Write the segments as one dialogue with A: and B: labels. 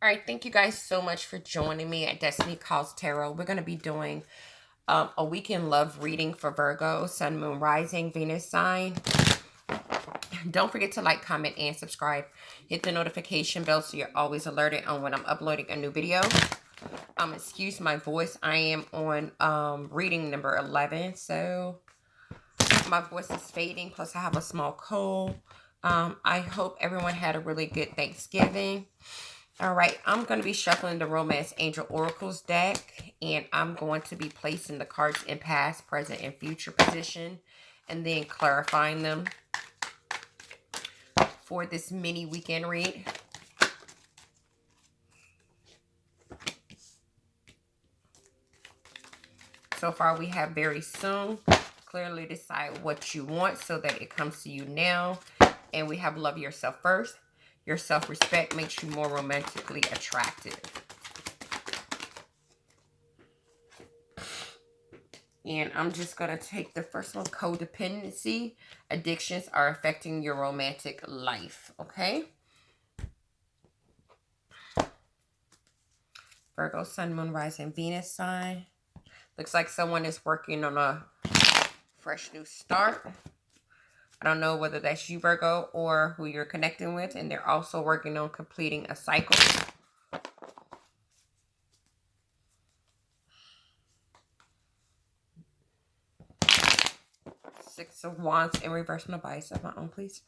A: All right, thank you guys so much for joining me at Destiny Calls Tarot. We're going to be doing a weekend love reading for Virgo, Sun, Moon, Rising, Venus sign. Don't forget to like, comment, and subscribe. Hit the notification bell so you're always alerted on when I'm uploading a new video. Excuse my voice. I am on reading number 11, so my voice is fading. Plus, I have a small cold. I hope everyone had a really good Thanksgiving. All right, I'm going to be shuffling the Romance Angel Oracles deck, and I'm going to be placing the cards in past, present, and future position, and then clarifying them for this mini weekend read. So far, we have very soon. Clearly decide what you want so that it comes to you now. And we have love yourself first. Your self-respect makes you more romantically attractive. And I'm just going to take the first one, codependency. Addictions are affecting your romantic life, okay? Virgo, Sun, Moon, Rising, Venus sign. Looks like someone is working on a fresh new start. I don't know whether that's you, Virgo, or who you're connecting with. And they're also working on completing a cycle. Six of Wands in reverse. No bias of my own, please.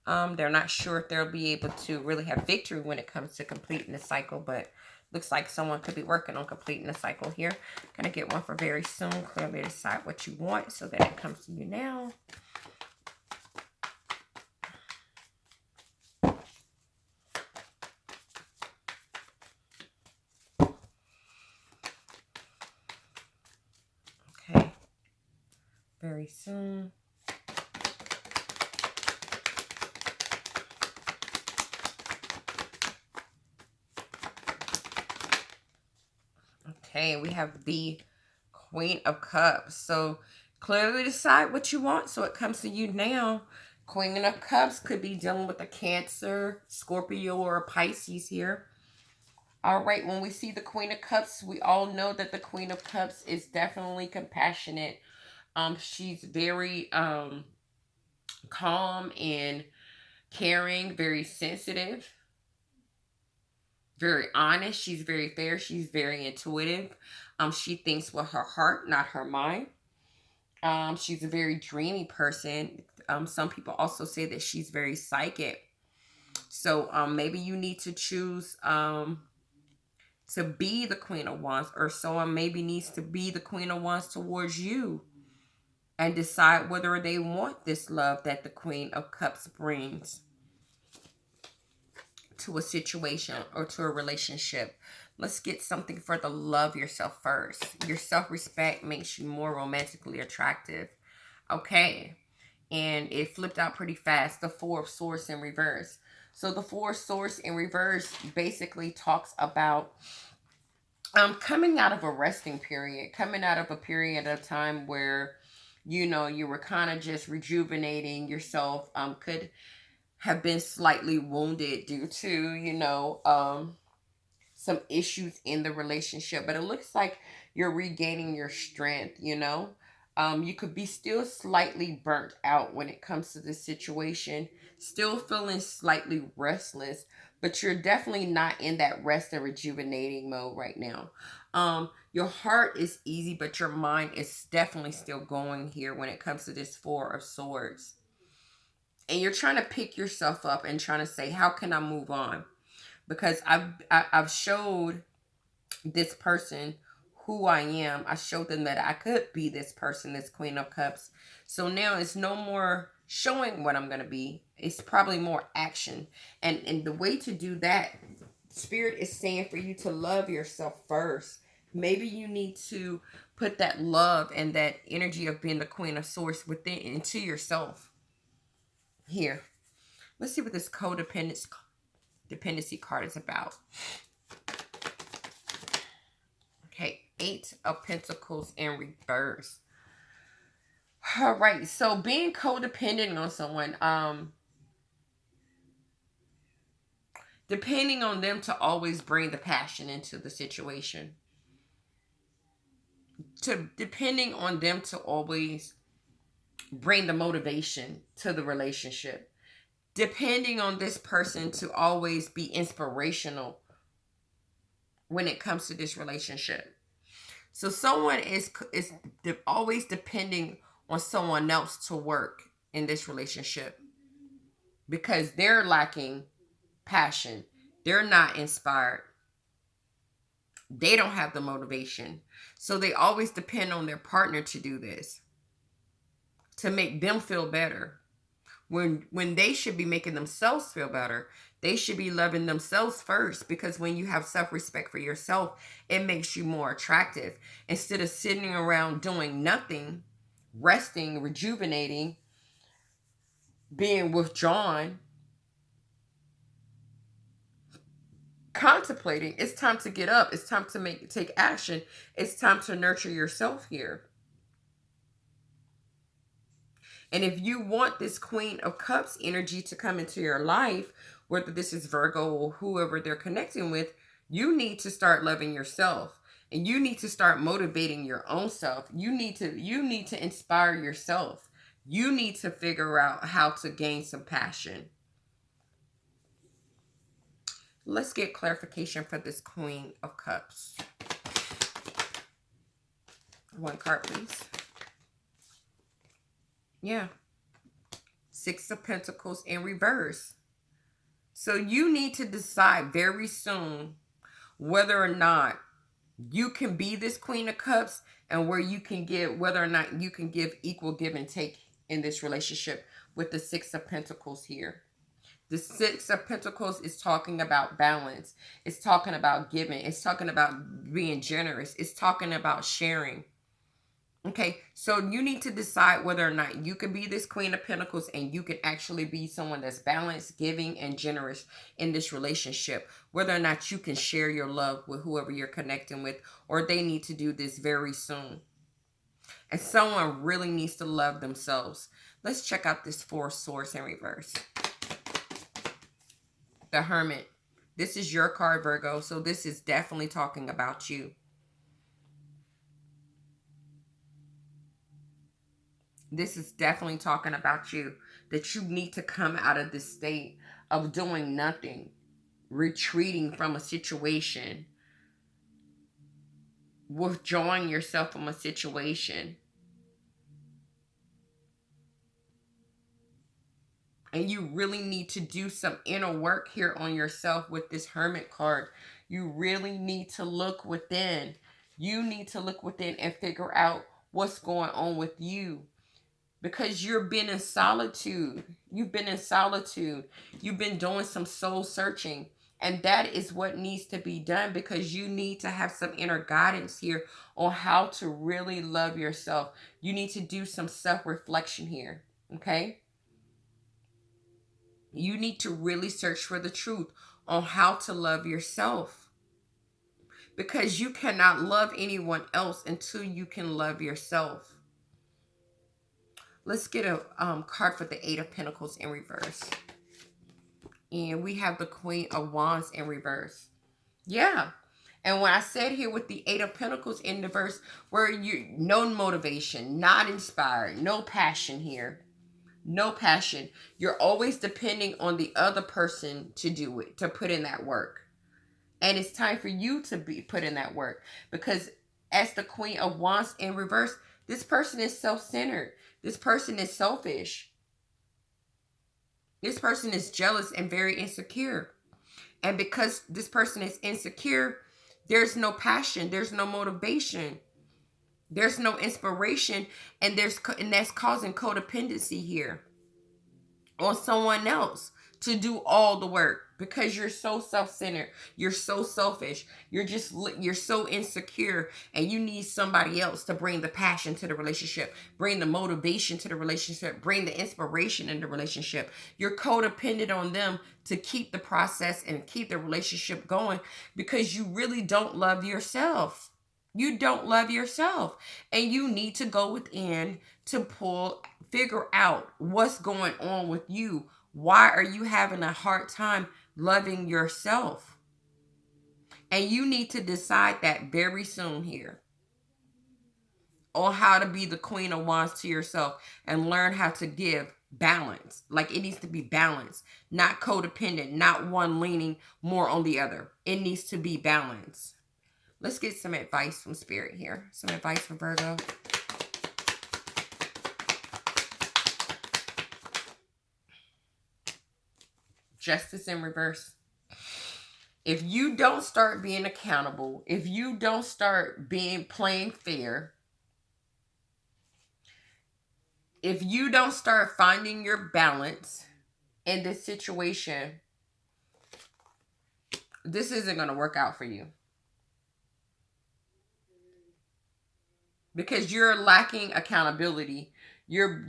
A: They're not sure if they'll be able to really have victory when it comes to completing the cycle, but looks like someone could be working on completing the cycle here. Gonna get one for very soon. Clearly decide what you want so that it comes to you now. Okay. Very soon. Okay, we have the Queen of Cups. So clearly decide what you want so it comes to you now. Queen of Cups could be dealing with a Cancer, Scorpio, or a Pisces here. All right, when we see the Queen of Cups, we all know that the Queen of Cups is definitely compassionate. She's very calm and caring, very sensitive, very honest. She's very fair. She's very intuitive. She thinks with her heart, not her mind. She's a very dreamy person. Some people also say that she's very psychic. So maybe you need to choose to be the Queen of Wands, or someone maybe needs to be the Queen of Wands towards you and decide whether they want this love that the Queen of Cups brings to a situation or to a relationship. Let's get something for the love yourself first. Your self-respect makes you more romantically attractive. Okay. And it flipped out pretty fast. The Four of Swords in reverse. So the Four of Swords in reverse basically talks about coming out of a resting period, coming out of a period of time where, you know, you were kind of just rejuvenating yourself, could have been slightly wounded due to, you know, some issues in the relationship, but it looks like you're regaining your strength, you know. You could be still slightly burnt out when it comes to this situation, still feeling slightly restless, but you're definitely not in that rest and rejuvenating mode right now. Your heart is easy, but your mind is definitely still going here when it comes to this Four of Swords. And you're trying to pick yourself up and trying to say, how can I move on? Because I've showed this person who I am. I showed them that I could be this person, this Queen of Cups. So now it's no more showing what I'm going to be. It's probably more action. And the way to do that, Spirit is saying for you to love yourself first. Maybe you need to put that love and that energy of being the Queen of Swords within into yourself. Here. Let's see what this dependency card is about. Okay, Eight of Pentacles in reverse. All right, so being codependent on someone, Depending on them to always bring the passion into the situation. Depending on them to always bring the motivation to the relationship. Depending on this person to always be inspirational when it comes to this relationship. So someone is always depending on someone else to work in this relationship because they're lacking passion. They're not inspired. They don't have the motivation. So they always depend on their partner to do this, to make them feel better. When they should be making themselves feel better. They should be loving themselves first, because when you have self-respect for yourself, it makes you more attractive. Instead of sitting around doing nothing, resting, rejuvenating, being withdrawn, contemplating, it's time to get up. It's time to take action. It's time to nurture yourself here. And if you want this Queen of Cups energy to come into your life, whether this is Virgo or whoever they're connecting with, you need to start loving yourself. And you need to start motivating your own self. You need to inspire yourself. You need to figure out how to gain some passion. Let's get clarification for this Queen of Cups. One card, please. Yeah. Six of Pentacles in reverse. So you need to decide very soon whether or not you can be this Queen of Cups, and whether or not you can give equal give and take in this relationship with the Six of Pentacles here. The Six of Pentacles is talking about balance. It's talking about giving. It's talking about being generous. It's talking about sharing. Okay, so you need to decide whether or not you can be this Queen of Pentacles and you can actually be someone that's balanced, giving, and generous in this relationship. Whether or not you can share your love with whoever you're connecting with, or they need to do this very soon. And someone really needs to love themselves. Let's check out this Four of Swords in reverse. The Hermit. This is your card, Virgo, so this is definitely talking about you. This is definitely talking about you. That you need to come out of this state of doing nothing. Retreating from a situation. Withdrawing yourself from a situation. And you really need to do some inner work here on yourself with this Hermit card. You really need to look within. You need to look within and figure out what's going on with you. Because you've been in solitude. You've been in solitude. You've been doing some soul searching. And that is what needs to be done, because you need to have some inner guidance here on how to really love yourself. You need to do some self-reflection here. Okay? You need to really search for the truth on how to love yourself. Because you cannot love anyone else until you can love yourself. Let's get a card for the Eight of Pentacles in reverse. And we have the Queen of Wands in reverse. Yeah. And when I said here with the Eight of Pentacles in reverse, where you no motivation, not inspired, no passion here. No passion. You're always depending on the other person to do it, to put in that work. And it's time for you to put in that work. Because as the Queen of Wands in reverse, this person is self-centered. This person is selfish. This person is jealous and very insecure. And because this person is insecure, there's no passion. There's no motivation. There's no inspiration. And that's causing codependency here on someone else to do all the work, because you're so self-centered, you're so selfish, you're so insecure, and you need somebody else to bring the passion to the relationship, bring the motivation to the relationship, bring the inspiration in the relationship. You're codependent on them to keep the process and keep the relationship going, because you really don't love yourself. You don't love yourself, and you need to go within to figure out what's going on with you. Why are you having a hard time loving yourself. And you need to decide that very soon here on how to be the Queen of Wands to yourself and learn how to give balance. Like it needs to be balanced, not codependent, not one leaning more on the other. It needs to be balanced. Let's get some advice from Spirit here. Some advice for Virgo. Justice in reverse. If you don't start being accountable, if you don't start playing fair, if you don't start finding your balance in this situation, this isn't going to work out for you. Because you're lacking accountability. You're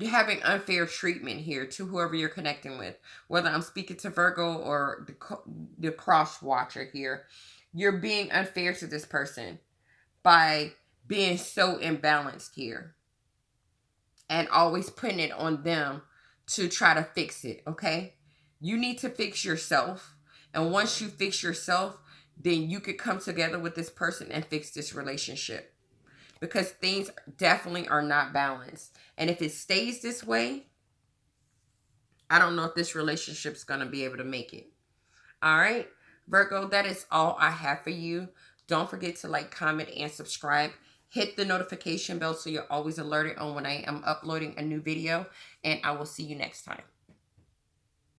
A: having unfair treatment here to whoever you're connecting with. Whether I'm speaking to Virgo or the cross watcher here, you're being unfair to this person by being so imbalanced here and always putting it on them to try to fix it. Okay, you need to fix yourself, and once you fix yourself, then you could come together with this person and fix this relationship. Because things definitely are not balanced. And if it stays this way, I don't know if this relationship is going to be able to make it. All right, Virgo, that is all I have for you. Don't forget to like, comment, and subscribe. Hit the notification bell so you're always alerted on when I am uploading a new video. And I will see you next time.